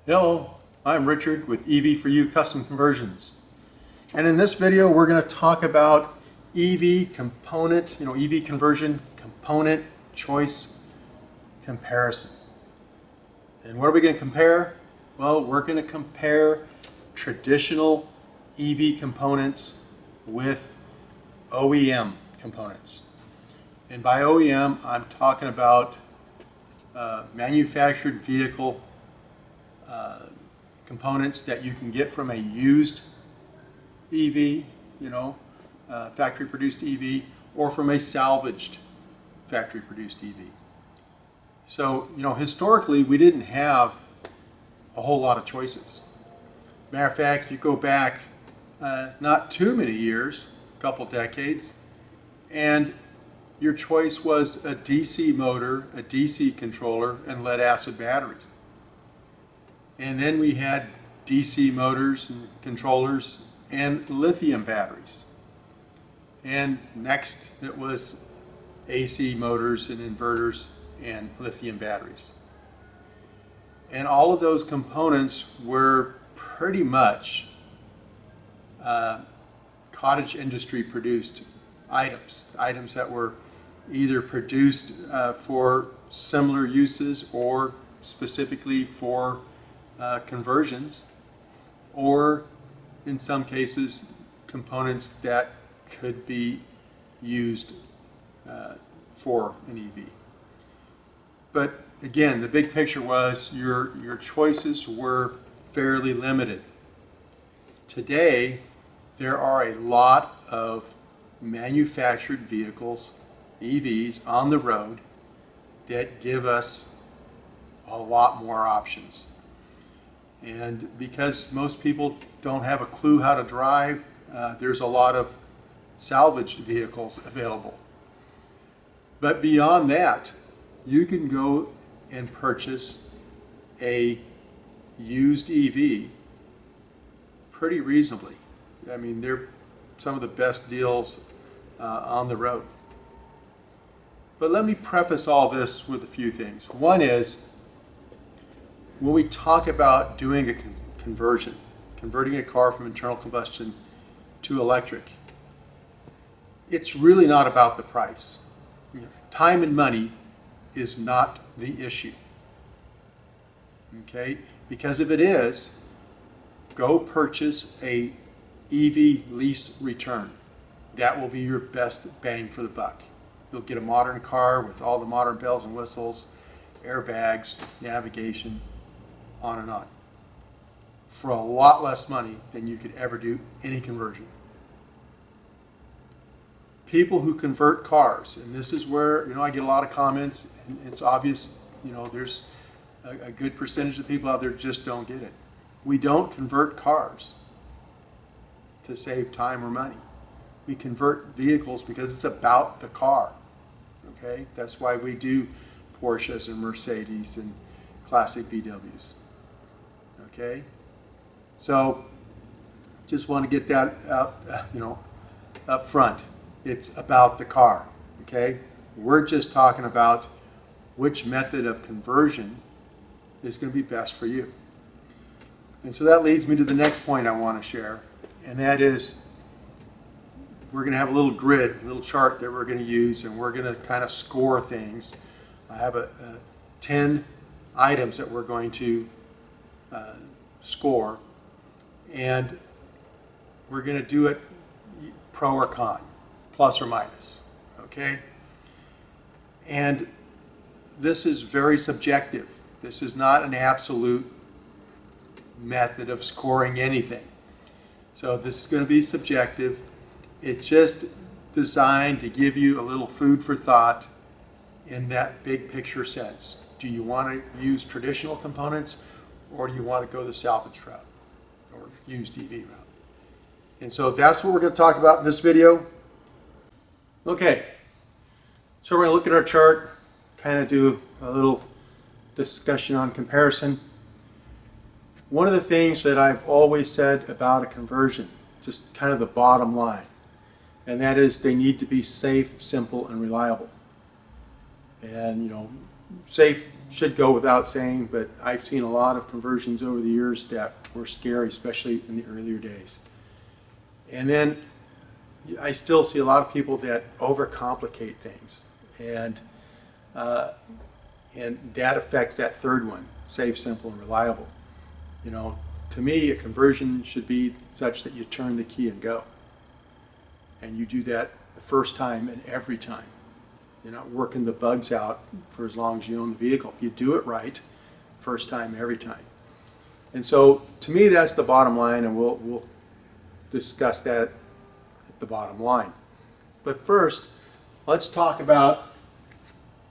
Hello, I'm Richard with EV4U Custom Conversions. And in this video we're going to talk about EV component, EV conversion component choice comparison. And what are we going to compare? Well, we're going to compare traditional EV components with OEM components. And by OEM, I'm talking about manufactured vehicle components that you can get from a used EV, factory produced EV, or from a salvaged factory produced EV. So, historically we didn't have a whole lot of choices. Matter of fact, you go back not too many years, a couple decades, and your choice was a DC motor, a DC controller, and lead acid batteries. And then we had DC motors and controllers and lithium batteries. And next it was AC motors and inverters and lithium batteries. And all of those components were pretty much cottage industry produced items that were either produced for similar uses or specifically for conversions, or in some cases components that could be used for an EV. But again, the big picture was your choices were fairly limited. Today there are a lot of manufactured vehicles, EVs, on the road that give us a lot more options. And because most people don't have a clue how to drive, there's a lot of salvaged vehicles available. But beyond that, you can go and purchase a used EV pretty reasonably. I mean, they're some of the best deals on the road. But let me preface all this with a few things. One is, when we talk about doing a converting a car from internal combustion to electric, it's really not about the price. Time and money is not the issue. Okay? Because if it is, go purchase a EV lease return. That will be your best bang for the buck. You'll get a modern car with all the modern bells and whistles, airbags, navigation, on and on, for a lot less money than you could ever do any conversion. People who convert cars, and this is where I get a lot of comments, and it's obvious there's a good percentage of people out there just don't get it. We don't convert cars to save time or money. We convert vehicles because it's about the car. Okay, that's why we do Porsches and Mercedes and classic VWs. Okay, so just want to get that out, up front. It's about the car. Okay, we're just talking about which method of conversion is going to be best for you. And so that leads me to the next point I want to share, and that is we're going to have a little grid, a little chart that we're going to use, and we're going to kind of score things. I have 10 items that we're going to score, and we're going to do it pro or con, plus or minus, okay? And this is very subjective. This is not an absolute method of scoring anything. So this is going to be subjective. It's just designed to give you a little food for thought in that big picture sense. Do you want to use traditional components, or do you want to go the salvage route or used EV route? And so that's what we're going to talk about in this video. Okay, so we're going to look at our chart, kind of do a little discussion on comparison. One of the things that I've always said about a conversion, just kind of the bottom line, and that is they need to be safe, simple, and reliable. And safe should go without saying, but I've seen a lot of conversions over the years that were scary, especially in the earlier days. And then I still see a lot of people that overcomplicate things, and that affects that third one: safe, simple, and reliable. You know, to me, a conversion should be such that you turn the key and go, and you do that the first time and every time. You're not working the bugs out for as long as you own the vehicle. If you do it right, first time, every time. And so, to me, that's the bottom line, and we'll discuss that at the bottom line. But first, let's talk about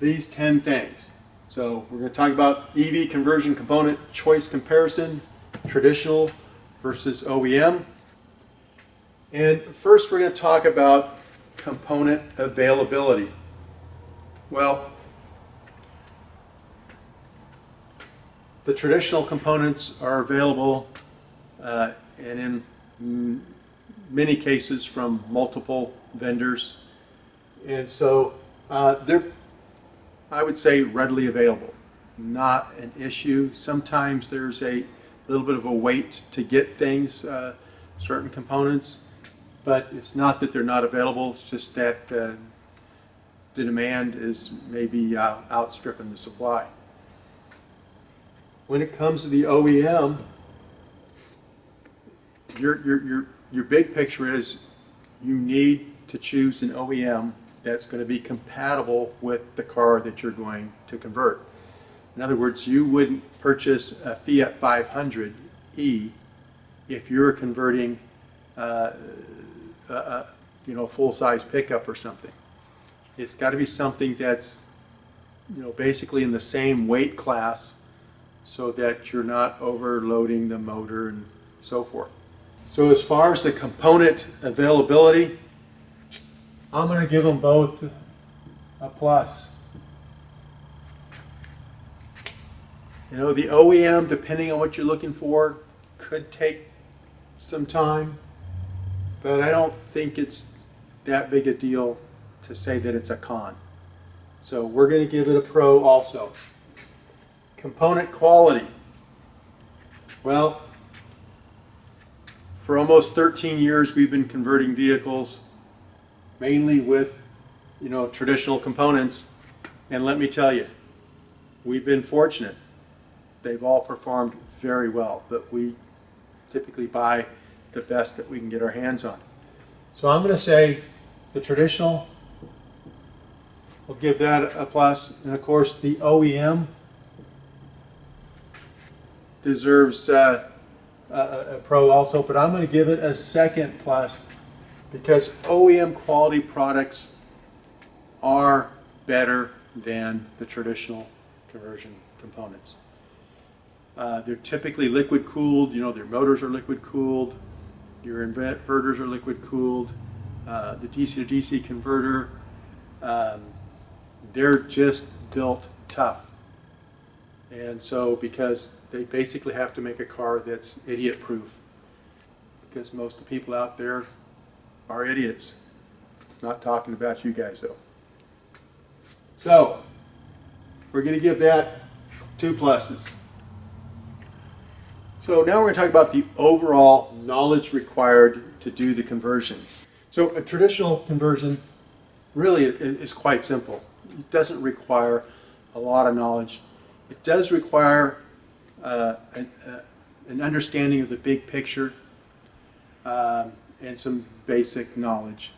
these 10 things. So we're going to talk about EV conversion component choice comparison, traditional versus OEM. And first we're going to talk about component availability. Well, the traditional components are available and in many cases from multiple vendors. And so they're, I would say, readily available. Not an issue. Sometimes there's a little bit of a wait to get things, certain components, but it's not that they're not available. It's just that the demand is maybe outstripping the supply. When it comes to the OEM, your big picture is you need to choose an OEM that's going to be compatible with the car that you're going to convert. In other words, you wouldn't purchase a Fiat 500e if you're converting a full-size pickup or something. It's got to be something that's basically in the same weight class, so that you're not overloading the motor and so forth. So as far as the component availability, I'm going to give them both a plus. The OEM, depending on what you're looking for, could take some time, but I don't think it's that big a deal to say that it's a con. So we're going to give it a pro also. Component quality. Well, for almost 13 years we've been converting vehicles mainly with traditional components, and let me tell you, we've been fortunate. They've all performed very well, but we typically buy the best that we can get our hands on. So I'm going to say the traditional, we'll give that a plus, and of course the OEM deserves a pro also, but I'm going to give it a second plus because OEM quality products are better than the traditional conversion components. They're typically liquid cooled, their motors are liquid cooled, your inverters are liquid cooled, the DC to DC converter, they're just built tough. And so, because they basically have to make a car that's idiot proof, because most of the people out there are idiots. Not talking about you guys though. So, we're going to give that 2 pluses. So now we're going to talk about the overall knowledge required to do the conversion. So a traditional conversion really is quite simple. It doesn't require a lot of knowledge. It does require an understanding of the big picture and some basic knowledge.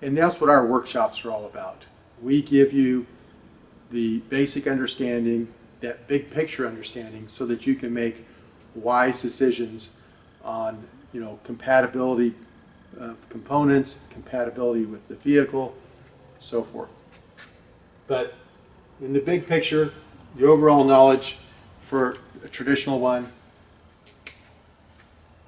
And that's what our workshops are all about. We give you the basic understanding, that big picture understanding, so that you can make wise decisions on compatibility of components, compatibility with the vehicle, so forth. But in the big picture, the overall knowledge for a traditional one,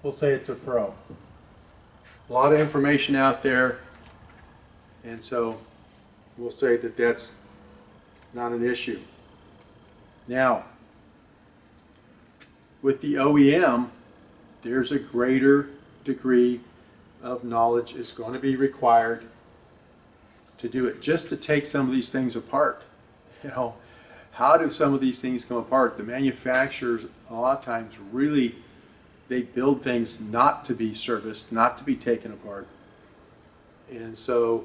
we'll say it's a pro. A lot of information out there, and so we'll say that that's not an issue. Now, with the OEM, there's a greater degree of knowledge is going to be required to do it, just to take some of these things apart. How do some of these things come apart? The manufacturers, a lot of times, really, they build things not to be serviced, not to be taken apart. And so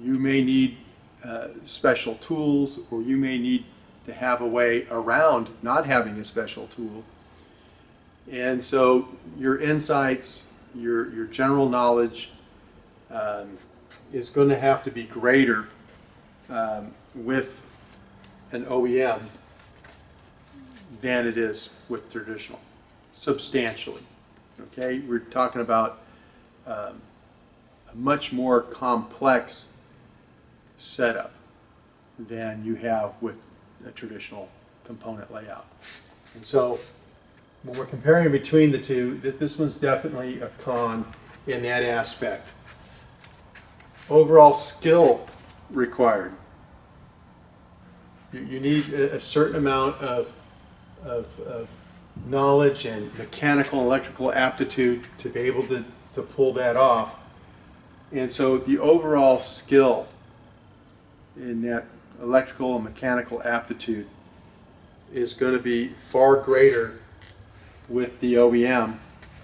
you may need special tools, or you may need to have a way around not having a special tool. And so your insights, your general knowledge is going to have to be greater with an OEM than it is with traditional, substantially. Okay, we're talking about a much more complex setup than you have with a traditional component layout. And so when we're comparing between the two, this one's definitely a con in that aspect. Overall skill required. You need a certain amount of knowledge and mechanical and electrical aptitude to be able to pull that off. And so the overall skill in that electrical and mechanical aptitude is going to be far greater with the OEM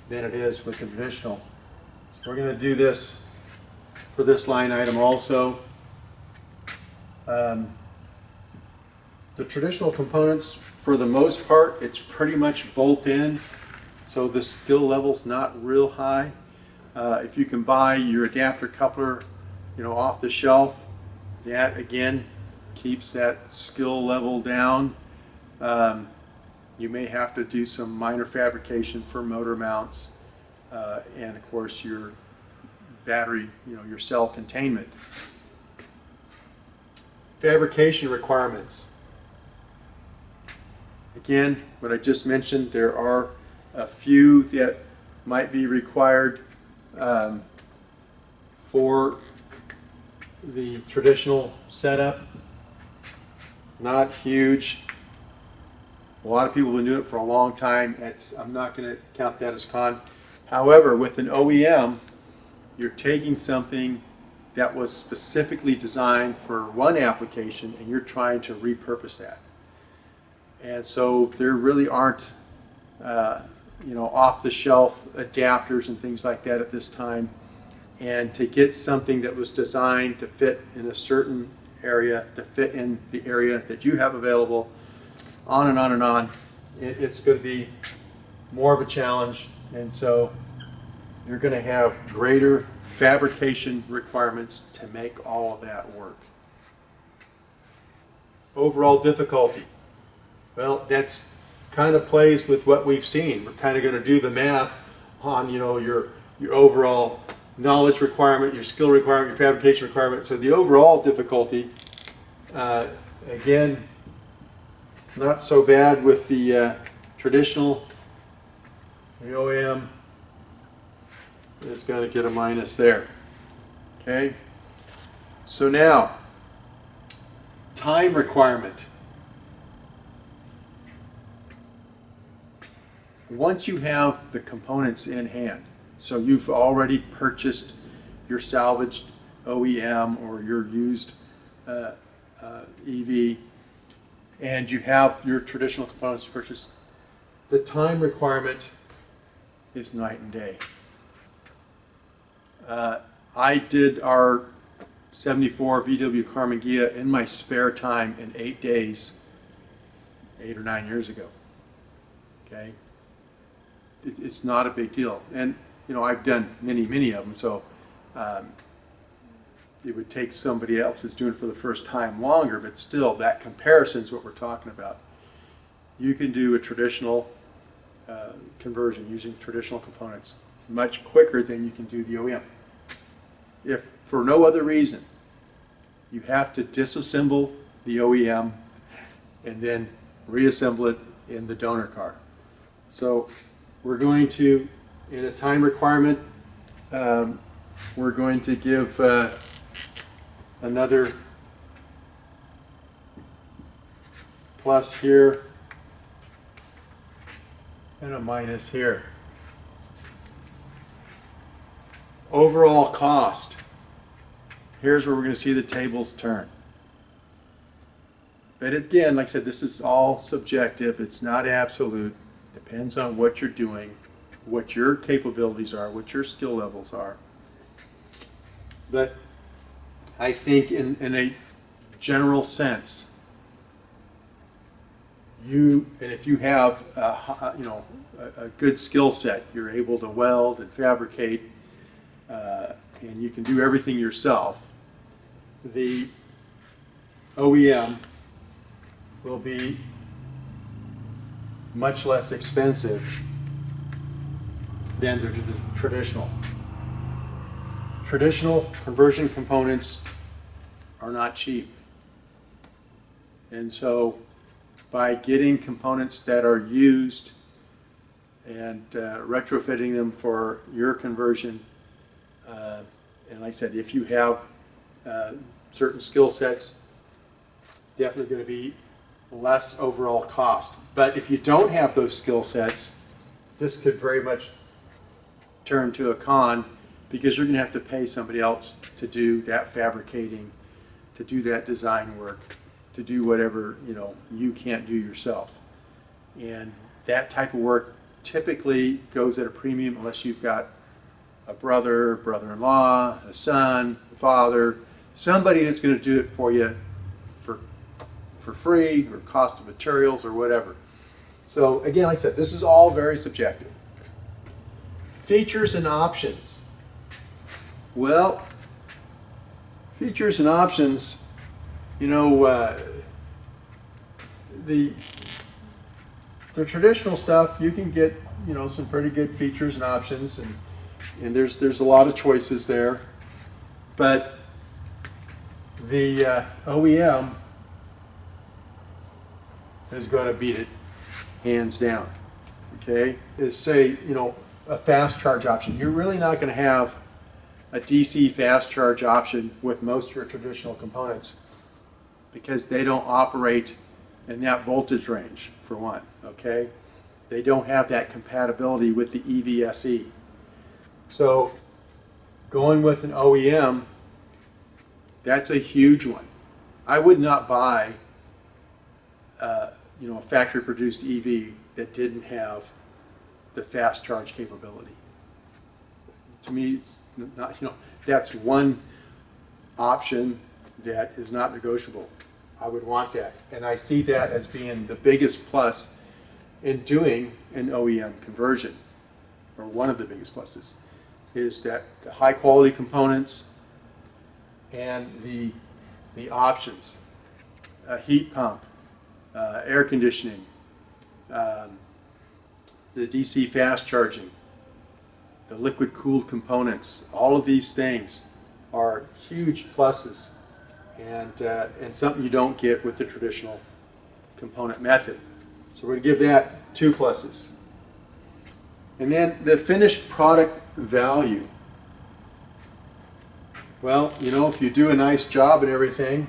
than it is with the traditional. So we're going to do this for this line item also. The traditional components, for the most part, it's pretty much bolt in, so the skill level's not real high. If you can buy your adapter coupler, off the shelf, that again keeps that skill level down. You may have to do some minor fabrication for motor mounts, and of course your battery, your cell containment. Fabrication requirements. Again, what I just mentioned, there are a few that might be required for the traditional setup. Not huge. A lot of people have been doing it for a long time. I'm not going to count that as con. However, with an OEM, you're taking something that was specifically designed for one application and you're trying to repurpose that. And so there really aren't off-the-shelf adapters and things like that at this time. And to get something that was designed to fit in a certain area, to fit in the area that you have available, on and on and on, it's going to be more of a challenge. And so you're going to have greater fabrication requirements to make all of that work. Overall difficulty. Well, that's kind of plays with what we've seen. We're kind of going to do the math on your overall knowledge requirement, your skill requirement, your fabrication requirement. So the overall difficulty, again, not so bad with the traditional. The OEM is going to get a minus there. Okay. So now, time requirement. Once you have the components in hand, so you've already purchased your salvaged OEM or your used EV, and you have your traditional components to purchase, the time requirement is night and day. I did our 74 VW Karmann Ghia in my spare time in 8 days, 8 or 9 years ago. Okay. It's not a big deal, and I've done many of them, so it would take somebody else that's doing it for the first time longer, but still that comparison is what we're talking about. You can do a traditional conversion using traditional components much quicker than you can do the OEM. If for no other reason you have to disassemble the OEM and then reassemble it in the donor car. So we're going to, in a time requirement, we're going to give another plus here and a minus here. Overall cost. Here's where we're going to see the tables turn. But again, like I said, this is all subjective. It's not absolute. Depends on what you're doing, what your capabilities are, what your skill levels are. But I think in a general sense, if you have a good skill set, you're able to weld and fabricate, and you can do everything yourself, the OEM will be much less expensive than the traditional. Traditional conversion components are not cheap. And so by getting components that are used and retrofitting them for your conversion, and like I said, if you have certain skill sets, definitely going to be less overall cost. But if you don't have those skill sets, this could very much turn to a con, because you're going to have to pay somebody else to do that fabricating, to do that design work, to do whatever you can't do yourself. And that type of work typically goes at a premium unless you've got a brother, brother-in-law, a son, a father, somebody that's going to do it for you for free, or cost of materials or whatever. So again, like I said, this is all very subjective. Features and options. Well, features and options, the traditional stuff, you can get some pretty good features and options, and there's a lot of choices there. But the OEM is going to beat it hands down. Okay, is say a fast charge option. You're really not going to have a DC fast charge option with most of your traditional components, because they don't operate in that voltage range, for one. Okay, they don't have that compatibility with the EVSE. So going with an OEM, that's a huge one. I would not buy a factory produced EV that didn't have the fast charge capability. To me, it's not, that's one option that is not negotiable. I would want that, and I see that as being the biggest plus in doing an OEM conversion, or one of the biggest pluses, is that the high quality components and the options, a heat pump, air conditioning, the DC fast charging, the liquid cooled components, all of these things are huge pluses, and something you don't get with the traditional component method. So we're going to give that 2 pluses. And then the finished product value. Well, if you do a nice job and everything,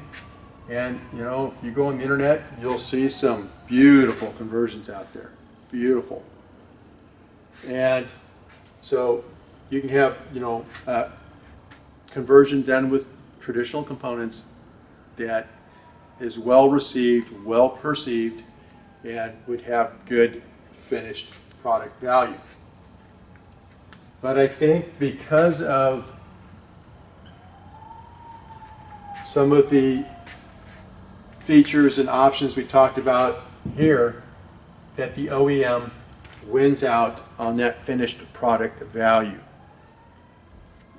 and if you go on the internet, you'll see some beautiful conversions out there. Beautiful. And so you can have conversion done with traditional components that is well received, well perceived, and would have good finished product value. But I think because of some of the features and options we talked about here, that the OEM wins out on that finished product value.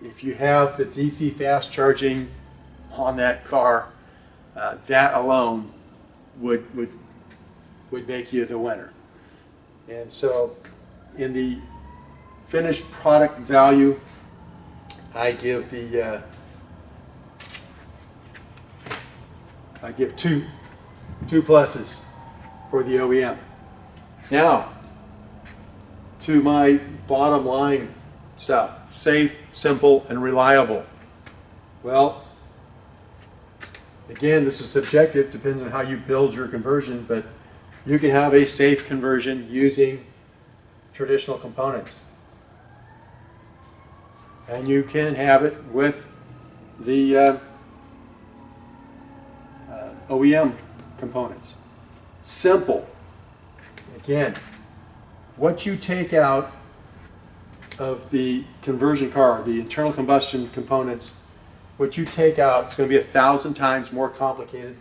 If you have the DC fast charging on that car, that alone would make you the winner. And so in the finished product value, I give two pluses for the OEM. Now, to my bottom line stuff: safe, simple, and reliable. Well, again, this is subjective, depends on how you build your conversion, but you can have a safe conversion using traditional components. And you can have it with the OEM components. Simple. Again, what you take out of the conversion car, the internal combustion components, what you take out is going to be 1,000 times more complicated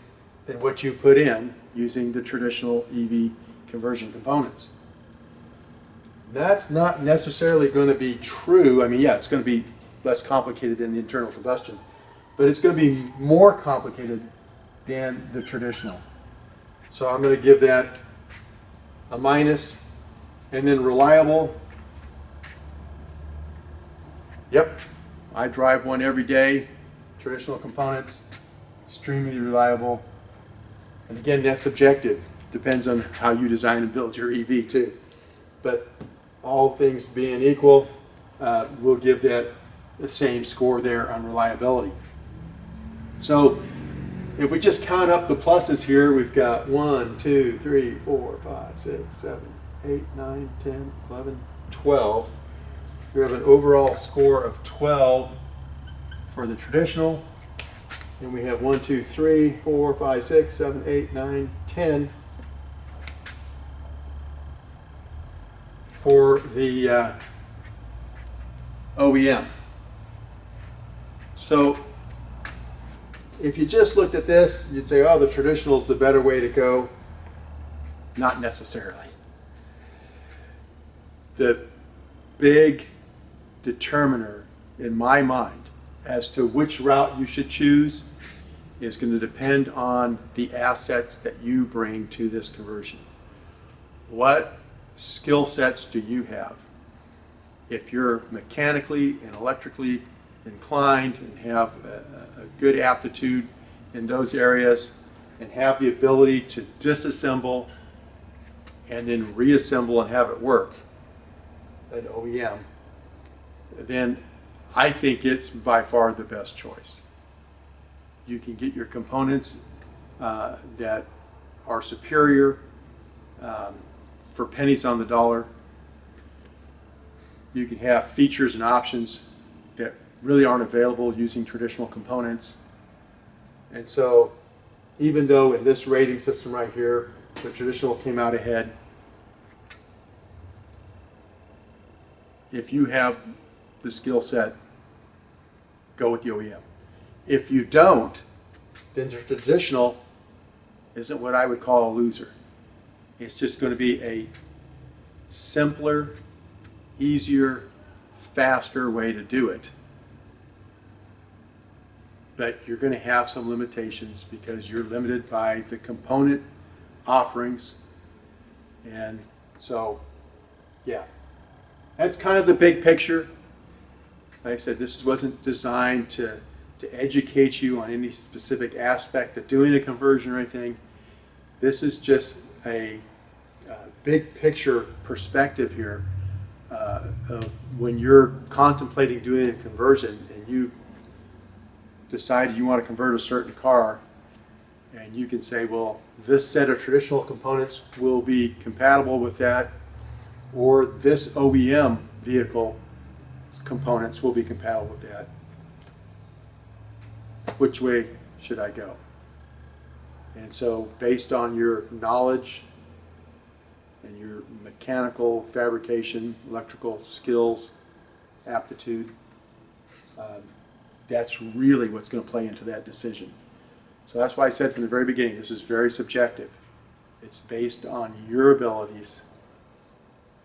than what you put in using the traditional EV conversion components. That's not necessarily going to be true. I mean, yeah, it's going to be less complicated than the internal combustion, but it's going to be more complicated than the traditional. So I'm going to give that a minus. And then reliable. Yep, I drive one every day. Traditional components, extremely reliable. And again, that's subjective. Depends on how you design and build your EV too. But all things being equal, we'll give that the same score there on reliability. So if we just count up the pluses here, we've got 1, 2, 3, 4, 5, 6, 7, 8, 9, 10, 11, 12. We have an overall score of 12 for the traditional. And we have 1, 2, 3, 4, 5, 6, 7, 8, 9, 10 for the OEM. So if you just looked at this, you'd say, oh, the traditional is the better way to go. Not necessarily. The big determiner in my mind as to which route you should choose is going to depend on the assets that you bring to this conversion. What skill sets do you have? If you're mechanically and electrically inclined and have a good aptitude in those areas and have the ability to disassemble and then reassemble and have it work, an OEM, then I think it's by far the best choice. You can get your components that are superior for pennies on the dollar. You can have features and options that really aren't available using traditional components. And so even though in this rating system right here, the traditional came out ahead, if you have the skill set, go with the OEM. If you don't, then the traditional isn't what I would call a loser. It's just going to be a simpler, easier, faster way to do it. But you're going to have some limitations because you're limited by the component offerings. And so, yeah. That's kind of the big picture. Like I said, this wasn't designed to educate you on any specific aspect of doing a conversion or anything. This is just a big picture perspective here of when you're contemplating doing a conversion and you've decided you want to convert a certain car, and you can say, well, this set of traditional components will be compatible with that, or this OEM vehicle components will be compatible with that. Which way should I go? And so based on your knowledge and your mechanical, fabrication, electrical skills, aptitude, that's really what's going to play into that decision. So that's why I said from the very beginning, this is very subjective. It's based on your abilities,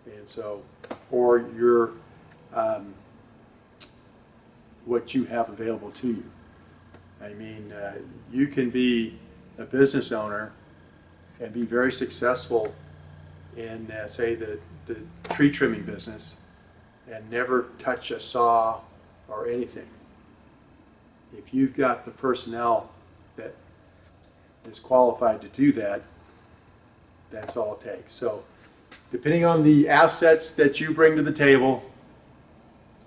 and so, or your what you have available to you. I mean, you can be a business owner and be very successful in, say, the tree trimming business and never touch a saw or anything. If you've got the personnel that is qualified to do that, that's all it takes. So depending on the assets that you bring to the table,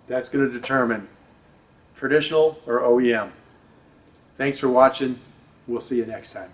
that's going to determine traditional or OEM. Thanks for watching. We'll see you next time.